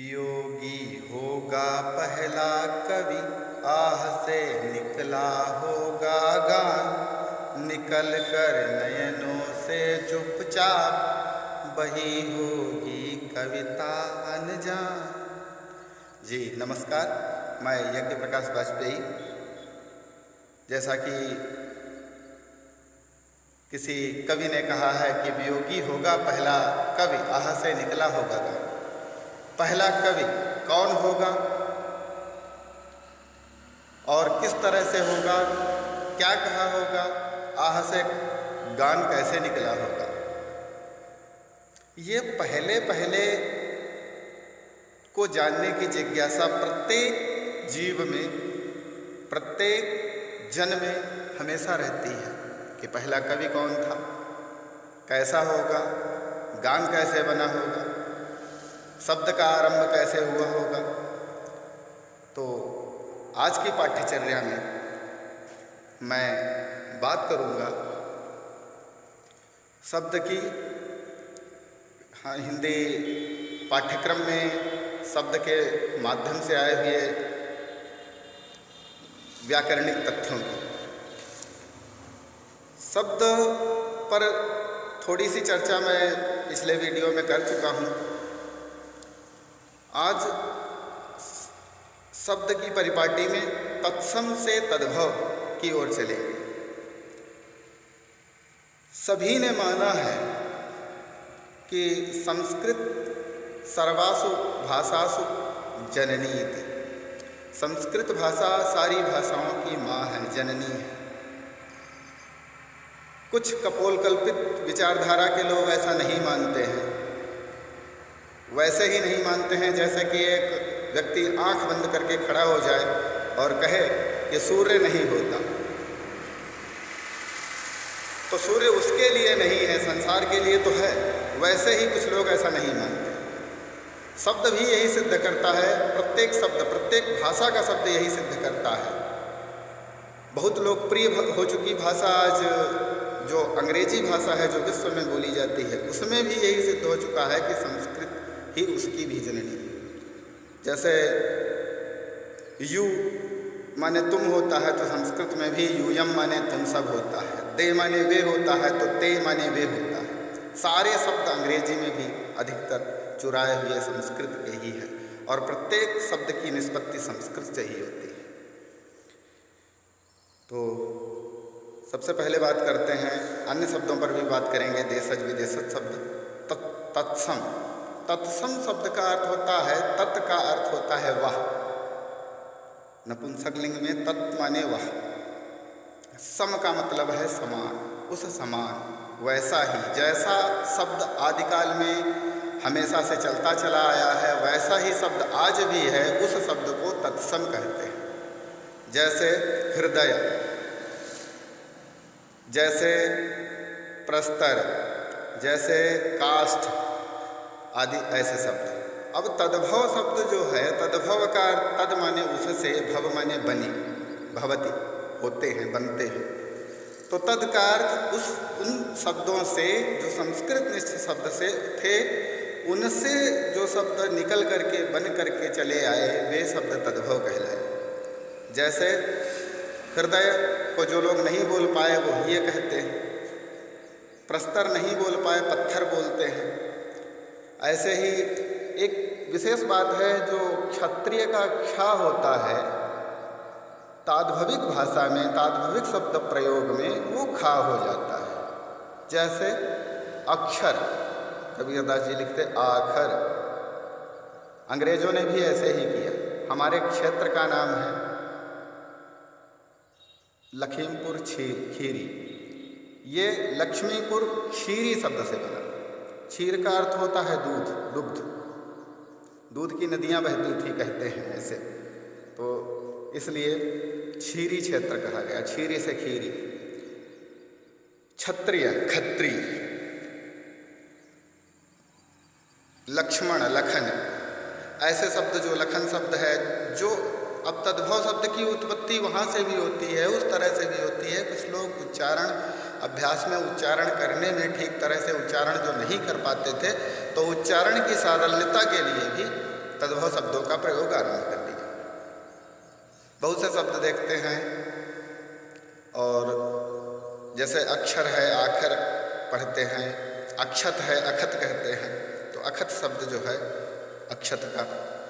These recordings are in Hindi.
वियोगी होगा पहला कवि, आह से निकला होगा गान, निकल कर नयनों से चुपचाप बही होगी कविता अनजान। जी नमस्कार, मैं यज्ञ प्रकाश वाजपेयी। जैसा कि किसी कवि ने कहा है कि वियोगी होगा पहला कवि, आह से निकला होगा गान। पहला कवि कौन होगा और किस तरह से होगा, क्या कहा होगा, आह से गान कैसे निकला होगा, ये पहले को जानने की जिज्ञासा प्रत्येक जीव में, प्रत्येक जन में हमेशा रहती है कि पहला कवि कौन था, कैसा होगा, गान कैसे बना होगा, शब्द का आरंभ कैसे हुआ होगा। तो आज की पाठ्यचर्या में मैं बात करूंगा शब्द की। हाँ, हिंदी पाठ्यक्रम में शब्द के माध्यम से आए हुए व्याकरणिक तथ्यों की। शब्द पर थोड़ी सी चर्चा मैं पिछले वीडियो में कर चुका हूँ। आज शब्द की परिपाटी में तत्सम से तद्भव की ओर चलेंगे। सभी ने माना है कि संस्कृत सर्वासु भाषासु जननी थी। संस्कृत भाषा सारी भाषाओं की माँ है, जननी है। कुछ कपोलकल्पित विचारधारा के लोग ऐसा नहीं मानते हैं। वैसे ही नहीं मानते हैं जैसे कि एक व्यक्ति आंख बंद करके खड़ा हो जाए और कहे कि सूर्य नहीं होता, तो सूर्य उसके लिए नहीं है, संसार के लिए तो है। वैसे ही कुछ लोग ऐसा नहीं मानते। शब्द भी यही सिद्ध करता है, प्रत्येक शब्द, प्रत्येक भाषा का शब्द यही सिद्ध करता है। बहुत लोकप्रिय हो चुकी भाषा आज जो अंग्रेजी भाषा है, जो विश्व में बोली जाती है, उसमें भी यही सिद्ध हो चुका है कि संस्कृत ही उसकी भी जननी है। जैसे यू माने तुम होता है तो संस्कृत में भी यूयम माने तुम सब होता है। दे माने वे होता है तो ते माने वे होता है। सारे शब्द अंग्रेजी में भी अधिकतर चुराए हुए संस्कृत के ही है और प्रत्येक शब्द की निष्पत्ति संस्कृत से ही होती है। तो सबसे पहले बात करते हैं, अन्य शब्दों पर भी बात करेंगे, देशज विदेशज शब्द। तत्सम, तत्सम शब्द का अर्थ होता है, तत् का अर्थ होता है वह। नपुंसकलिंग में तत् माने वह। सम का मतलब है समान, उस समान, वैसा ही। जैसा शब्द आदिकाल में हमेशा से चलता चला आया है, वैसा ही शब्द आज भी है, उस शब्द को तत्सम कहते हैं। जैसे हृदय, जैसे प्रस्तर, जैसे काष्ठ आदि ऐसे शब्द। अब तद्भव शब्द जो है, तद्भव का तद माने उससे, भव माने बने, भवति होते हैं, बनते हैं। तो तद का अर्थ उन शब्दों से जो संस्कृत निष्ठ शब्द से थे, उनसे जो शब्द निकल करके बन करके चले आए, वे शब्द तद्भव कहलाए। जैसे हृदय को जो लोग नहीं बोल पाए वो ये कहते हैं, प्रस्तर नहीं बोल पाए पत्थर बोलते हैं। ऐसे ही एक विशेष बात है, जो क्षत्रिय का क्ष होता है, ताद्भविक भाषा में, ताद्भविक शब्द प्रयोग में वो खा हो जाता है। जैसे अक्षर, कबीरदास जी लिखते आखर। अंग्रेजों ने भी ऐसे ही किया। हमारे क्षेत्र का नाम है लखीमपुर खीरी। ये लक्ष्मीपुर क्षीरी शब्द से बना। क्षीर का अर्थ होता है दूध, दुग्ध। दूध की नदियां बहती थी कहते हैं ऐसे, तो इसलिए क्षीरी क्षेत्र कहा गया, क्षीरी से खीरी। क्षत्रिय, खत्री। लक्ष्मण, लखन, ऐसे शब्द जो लखन शब्द है, जो अब तद्भव शब्द की उत्पत्ति वहाँ से भी होती है, उस तरह से भी होती है। कुछ लोग उच्चारण अभ्यास में उच्चारण करने में ठीक तरह से उच्चारण जो नहीं कर पाते थे, तो उच्चारण की सारल्यता के लिए भी तद्भव शब्दों का प्रयोग आरंभ कर दिया। बहुत से शब्द देखते हैं, और जैसे अक्षर है आखर पढ़ते हैं, अक्षत है अखत कहते हैं, तो अखत शब्द जो है अक्षत का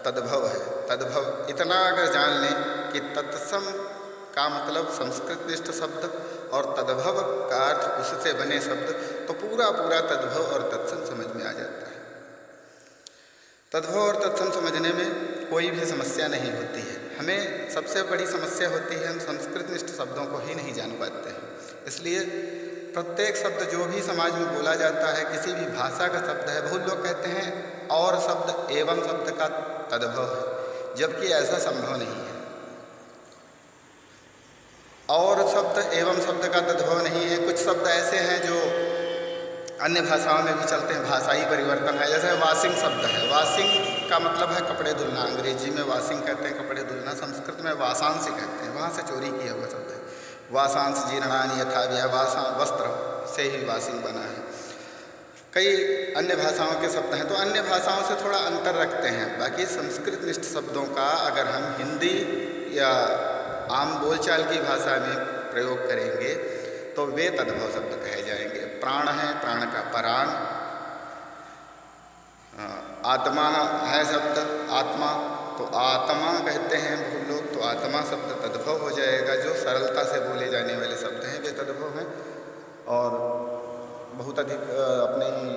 तद्भव है। तद्भव इतना अगर जान लें कि तत्सम का मतलब संस्कृतनिष्ठ शब्द और तद्भव का अर्थ उससे बने शब्द, तो पूरा पूरा तद्भव और तत्सम समझ में आ जाता है। तद्भव और तत्सम समझने में कोई भी समस्या नहीं होती है। हमें सबसे बड़ी समस्या होती है हम संस्कृतनिष्ठ शब्दों को ही नहीं जान पाते हैं। इसलिए प्रत्येक शब्द जो भी समाज में बोला जाता है, किसी भी भाषा का शब्द है, बहुत लोग कहते हैं और शब्द एवं शब्द का तद्भव है, जबकि ऐसा संभव नहीं है। और शब्द एवं शब्द का तद्भव नहीं है। कुछ शब्द ऐसे हैं जो अन्य भाषाओं में भी चलते हैं, भाषाई परिवर्तन है। जैसे वाशिंग शब्द है, वाशिंग का मतलब है कपड़े धुलना, अंग्रेजी में वाशिंग कहते हैं कपड़े धुलना, संस्कृत में वासांश कहते हैं, वहाँ से चोरी किया हुआ शब्द है। वासांश जीर्णानि यथा व्यय, वस्त्र से ही वाशिंग बना है। कई अन्य भाषाओं के शब्द हैं, तो अन्य भाषाओं से थोड़ा अंतर रखते हैं। बाकी संस्कृत निष्ठ शब्दों का अगर हम हिंदी या आम बोलचाल की भाषा में प्रयोग करेंगे तो वे तद्भव शब्द कहे जाएंगे। प्राण है, प्राण का पराण, आत्मा है शब्द आत्मा, तो आत्मा कहते हैं बहुत लोग, तो आत्मा शब्द तद्भव हो जाएगा। जो सरलता से बोले जाने वाले शब्द हैं वे तद्भव हैं, और बहुत अधिक अपने ही